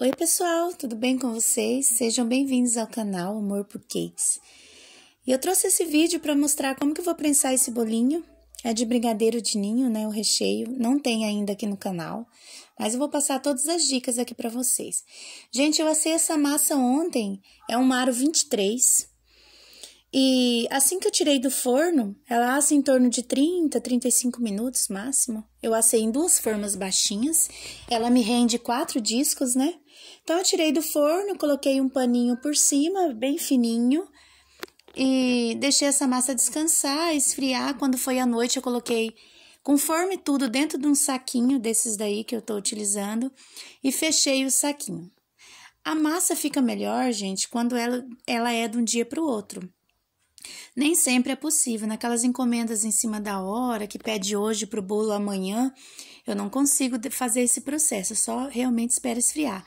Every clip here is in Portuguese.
Oi pessoal, tudo bem com vocês? Sejam bem-vindos ao canal Amor por Cakes. E eu trouxe esse vídeo para mostrar como que eu vou prensar esse bolinho. É de brigadeiro de ninho, né, o recheio. Não tem ainda aqui no canal, mas eu vou passar todas as dicas aqui para vocês. Gente, eu assei essa massa ontem, é um Aro 23. E assim que eu tirei do forno, ela assa em torno de 30, 35 minutos máximo. Eu assei em duas formas baixinhas, ela me rende 4 discos, né? Então, eu tirei do forno, coloquei um paninho por cima, bem fininho, e deixei essa massa descansar, esfriar. Quando foi à noite, eu coloquei conforme tudo dentro de um saquinho desses daí que eu tô utilizando e fechei o saquinho. A massa fica melhor, gente, quando ela é de um dia para o outro. Nem sempre é possível, naquelas encomendas em cima da hora, que pede hoje para o bolo amanhã, eu não consigo fazer esse processo, eu só realmente espero esfriar.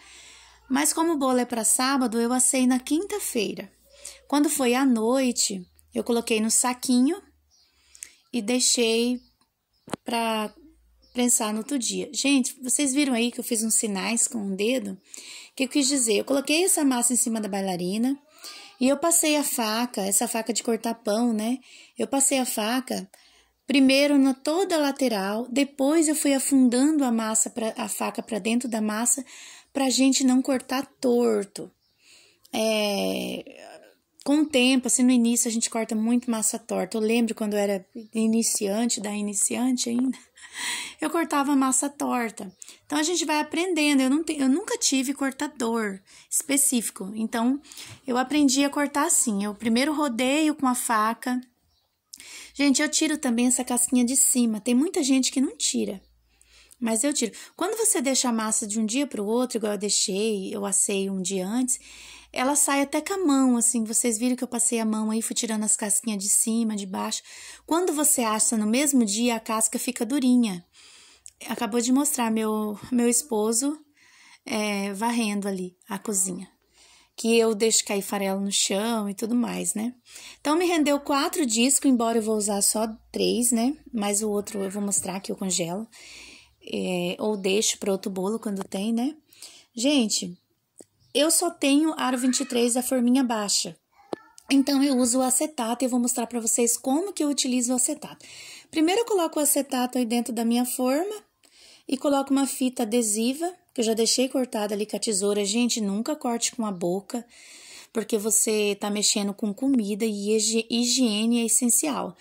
Mas como o bolo é para sábado, eu assei na quinta-feira. Quando foi à noite, eu coloquei no saquinho e deixei para prensar no outro dia. Gente, vocês viram aí que eu fiz uns sinais com o dedo? O que eu quis dizer? Eu coloquei essa massa em cima da bailarina, e eu passei a faca, essa faca de cortar pão, né? Eu passei a faca primeiro na toda a lateral, depois eu fui afundando a faca para dentro da massa, pra gente não cortar torto. Com o tempo, assim, no início a gente corta muito massa torta. Eu lembro quando eu era iniciante ainda, eu cortava massa torta. Então, a gente vai aprendendo. Eu nunca tive cortador específico. Então, eu aprendi a cortar assim. Eu primeiro rodeio com a faca. Gente, eu tiro também essa casquinha de cima. Tem muita gente que não tira, mas eu tiro. Quando você deixa a massa de um dia para o outro, igual eu assei um dia antes, ela sai até com a mão, assim. Vocês viram que eu passei a mão aí, fui tirando as casquinhas de cima, de baixo. Quando você assa no mesmo dia, a casca fica durinha. Acabou de mostrar meu esposo varrendo ali a cozinha, que eu deixo cair farelo no chão e tudo mais, né? Então, me rendeu 4 discos, embora eu vou usar só 3, né? Mas o outro eu vou mostrar que eu congelo, ou deixo para outro bolo quando tem, né? Gente, eu só tenho Aro 23 da forminha baixa. Então, eu uso o acetato e eu vou mostrar para vocês como que eu utilizo o acetato. Primeiro, eu coloco o acetato aí dentro da minha forma e coloco uma fita adesiva, que eu já deixei cortada ali com a tesoura. Gente, nunca corte com a boca, porque você tá mexendo com comida e higiene é essencial.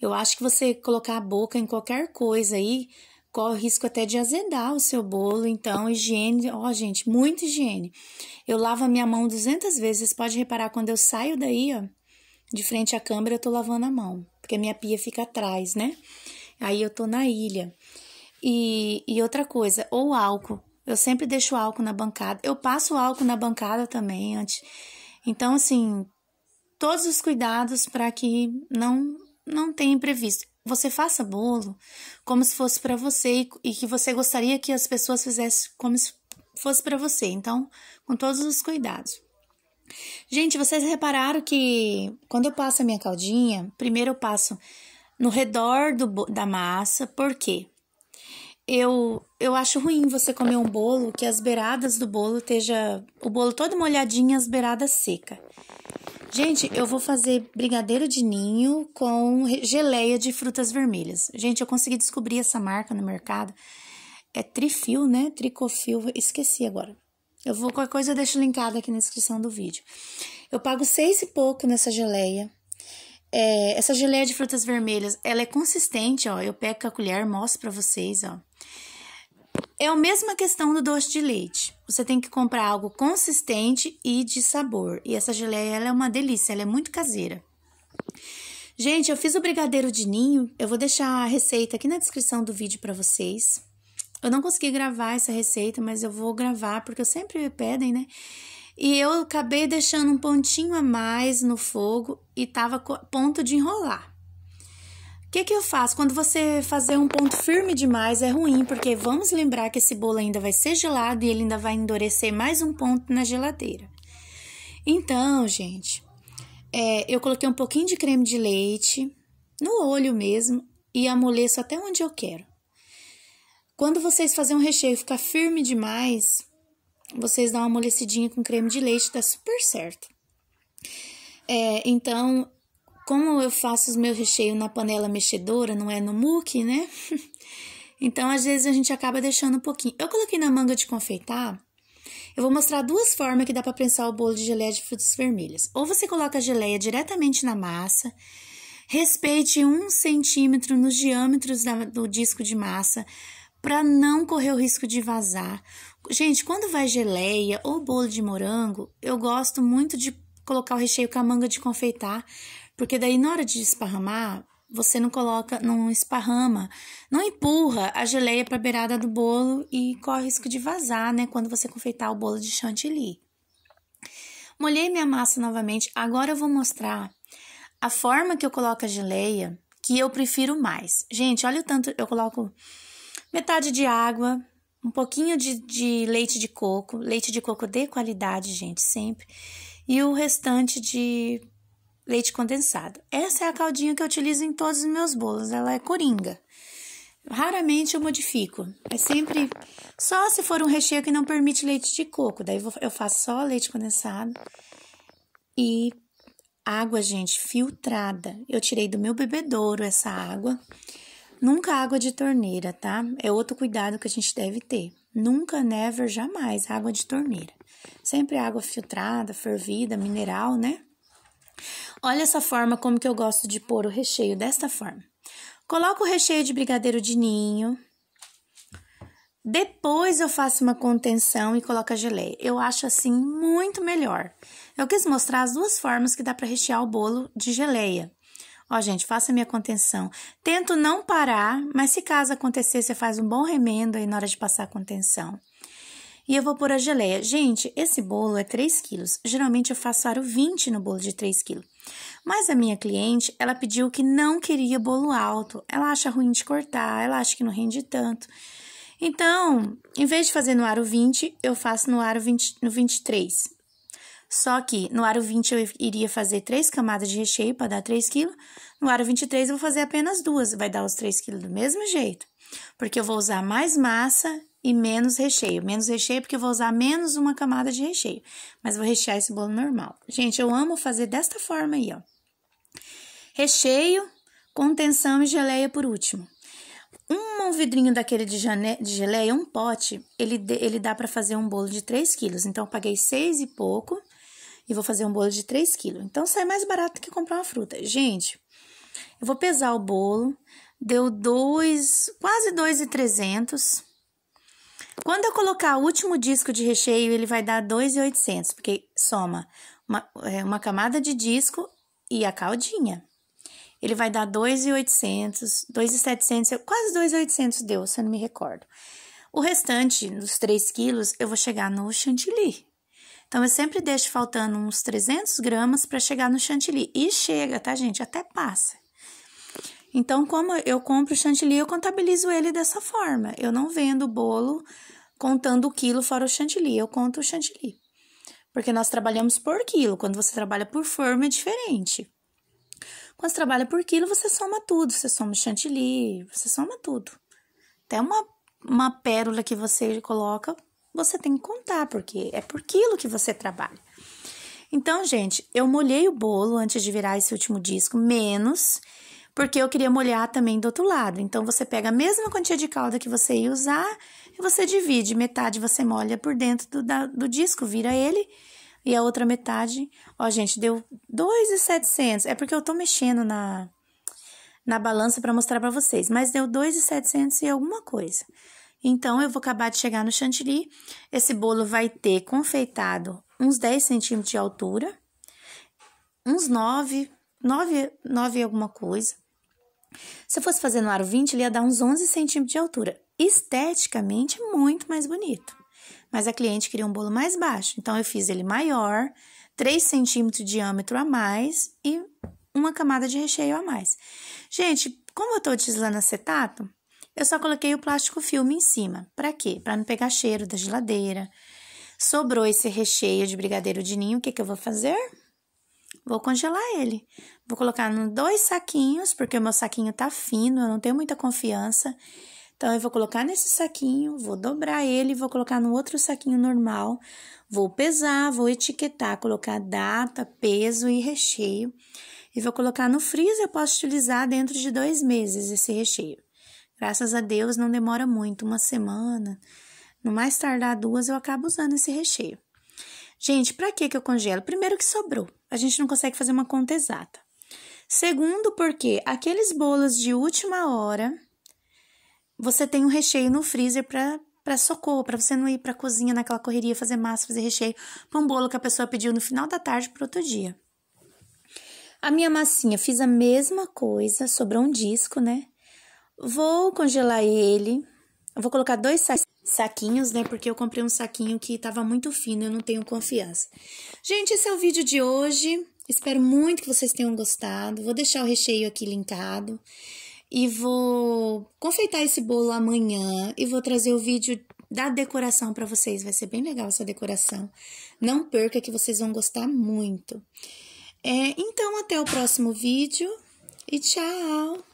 Eu acho que você colocar a boca em qualquer coisa aí, corre o risco até de azedar o seu bolo. Então, higiene, gente, muita higiene. Eu lavo a minha mão 200 vezes, vocês podem reparar, quando eu saio daí, de frente à câmera, eu tô lavando a mão, porque a minha pia fica atrás, né? Aí eu tô na ilha. E outra coisa, ou álcool. Eu sempre deixo álcool na bancada. Eu passo álcool na bancada também antes. Então, assim, todos os cuidados para que não tenha imprevisto. Você faça bolo como se fosse para você e que você gostaria que as pessoas fizessem como se fosse para você. Então, com todos os cuidados. Gente, vocês repararam que quando eu passo a minha caldinha, primeiro eu passo no redor da massa. Por quê? Eu acho ruim você comer um bolo que as beiradas do bolo esteja o bolo todo molhadinho e as beiradas seca. Gente, eu vou fazer brigadeiro de ninho com geleia de frutas vermelhas. Gente, eu consegui descobrir essa marca no mercado. É Trifil, né? Tricofil, esqueci agora. Qualquer coisa eu deixo linkado aqui na descrição do vídeo. Eu pago 6 e pouco nessa geleia. Essa geleia de frutas vermelhas, ela é consistente, ó. Eu pego com a colher, mostro pra vocês, ó. É a mesma questão do doce de leite. Você tem que comprar algo consistente e de sabor. E essa geleia, ela é uma delícia, ela é muito caseira. Gente, eu fiz o brigadeiro de ninho. Eu vou deixar a receita aqui na descrição do vídeo pra vocês. Eu não consegui gravar essa receita, mas eu vou gravar, porque sempre me pedem, né? E eu acabei deixando um pontinho a mais no fogo e tava a ponto de enrolar. O que eu faço? Quando você fazer um ponto firme demais, é ruim, porque vamos lembrar que esse bolo ainda vai ser gelado e ele ainda vai endurecer mais um ponto na geladeira. Então, gente, eu coloquei um pouquinho de creme de leite no olho mesmo e amoleço até onde eu quero. Quando vocês fazerem um recheio ficar firme demais, vocês dão uma amolecidinha com creme de leite, dá super certo. Então, como eu faço os meus recheios na panela mexedora, não é no muque, né? Então, às vezes, a gente acaba deixando um pouquinho. Eu coloquei na manga de confeitar. Eu vou mostrar duas formas que dá para prensar o bolo de geleia de frutas vermelhas. Ou você coloca a geleia diretamente na massa, respeite 1 centímetro nos diâmetros do disco de massa, para não correr o risco de vazar. Gente, quando vai geleia ou bolo de morango, eu gosto muito de colocar o recheio com a manga de confeitar, porque daí na hora de esparramar, você não esparrama, não empurra a geleia para a beirada do bolo e corre o risco de vazar, né, quando você confeitar o bolo de chantilly. Molhei minha massa novamente, agora eu vou mostrar a forma que eu coloco a geleia, que eu prefiro mais. Gente, olha o tanto, eu coloco metade de água, um pouquinho de leite de coco de qualidade, gente, sempre, e o restante de leite condensado. Essa é a caldinha que eu utilizo em todos os meus bolos, ela é coringa. Raramente eu modifico, é sempre só se for um recheio que não permite leite de coco, daí eu faço só leite condensado e água, gente, filtrada. Eu tirei do meu bebedouro essa água. Nunca água de torneira, tá? É outro cuidado que a gente deve ter. Nunca, never, jamais água de torneira. Sempre água filtrada, fervida, mineral, né? Olha essa forma como que eu gosto de pôr o recheio, desta forma. Coloco o recheio de brigadeiro de ninho. Depois eu faço uma contenção e coloco a geleia. Eu acho assim muito melhor. Eu quis mostrar as duas formas que dá para rechear o bolo de geleia. Ó, gente, faça a minha contenção. Tento não parar, mas se caso acontecer, você faz um bom remendo aí na hora de passar a contenção. E eu vou pôr a geleia. Gente, esse bolo é 3 quilos. Geralmente eu faço aro 20 no bolo de 3 quilos. Mas a minha cliente, ela pediu que não queria bolo alto. Ela acha ruim de cortar, ela acha que não rende tanto. Então, em vez de fazer no aro 20, eu faço no aro 23. Só que no aro 20 eu iria fazer 3 camadas de recheio para dar 3 quilos. No aro 23 eu vou fazer apenas 2, vai dar os 3 quilos do mesmo jeito. Porque eu vou usar mais massa e menos recheio. Menos recheio porque eu vou usar menos uma camada de recheio. Mas vou rechear esse bolo normal. Gente, eu amo fazer desta forma aí, ó. Recheio, contenção e geleia por último. Um vidrinho daquele de geleia, um pote, ele dá para fazer um bolo de 3 quilos. Então, eu paguei 6 e pouco e vou fazer um bolo de 3 quilos. Então, sai mais barato que comprar uma fruta. Gente, eu vou pesar o bolo, deu quase 2.300. Quando eu colocar o último disco de recheio, ele vai dar 2.800, porque soma uma camada de disco e a caldinha. Ele vai dar 2.800, 2.700, quase 2.800 deu, se eu não me recordo. O restante, dos 3 quilos, eu vou chegar no chantilly. Então, eu sempre deixo faltando uns 300 gramas para chegar no chantilly. E chega, tá, gente? Até passa. Então, como eu compro o chantilly, eu contabilizo ele dessa forma. Eu não vendo o bolo contando o quilo fora o chantilly, eu conto o chantilly. Porque nós trabalhamos por quilo, quando você trabalha por forma é diferente. Quando você trabalha por quilo, você soma tudo, você soma o chantilly, você soma tudo. Até uma pérola que você coloca, você tem que contar, porque é por quilo que você trabalha. Então, gente, eu molhei o bolo antes de virar esse último disco, menos, porque eu queria molhar também do outro lado. Então, você pega a mesma quantia de calda que você ia usar e você divide. Metade você molha por dentro do disco, vira ele. E a outra metade, ó, gente, deu 2.700. É porque eu tô mexendo na balança para mostrar para vocês. Mas deu 2.700 e alguma coisa. Então, eu vou acabar de chegar no chantilly. Esse bolo vai ter confeitado uns 10 centímetros de altura. Uns 9 e alguma coisa. Se eu fosse fazer no aro 20, ele ia dar uns 11 centímetros de altura. Esteticamente, muito mais bonito. Mas a cliente queria um bolo mais baixo, então eu fiz ele maior, 3 centímetros de diâmetro a mais e uma camada de recheio a mais. Gente, como eu tô utilizando acetato, eu só coloquei o plástico filme em cima. Pra quê? Pra não pegar cheiro da geladeira. Sobrou esse recheio de brigadeiro de ninho, o que eu vou fazer? Vou congelar ele. Vou colocar em 2 saquinhos, porque o meu saquinho tá fino, eu não tenho muita confiança. Então, eu vou colocar nesse saquinho, vou dobrar ele, vou colocar no outro saquinho normal, vou pesar, vou etiquetar, colocar data, peso e recheio. E vou colocar no freezer, eu posso utilizar dentro de 2 meses esse recheio. Graças a Deus, não demora muito, 1 semana. No mais tardar 2, eu acabo usando esse recheio. Gente, pra que eu congelo? Primeiro que sobrou, a gente não consegue fazer uma conta exata. Segundo, porque aqueles bolos de última hora, você tem um recheio no freezer para socorro, para você não ir para a cozinha naquela correria, fazer massa, fazer recheio para um bolo que a pessoa pediu no final da tarde para outro dia. A minha massinha, fiz a mesma coisa, sobrou um disco, né? Vou congelar ele, eu vou colocar 2 saquinhos, né? Porque eu comprei um saquinho que tava muito fino, eu não tenho confiança. Gente, esse é o vídeo de hoje, espero muito que vocês tenham gostado. Vou deixar o recheio aqui linkado. E vou confeitar esse bolo amanhã e vou trazer o vídeo da decoração para vocês. Vai ser bem legal essa decoração. Não perca que vocês vão gostar muito. Então, até o próximo vídeo e tchau!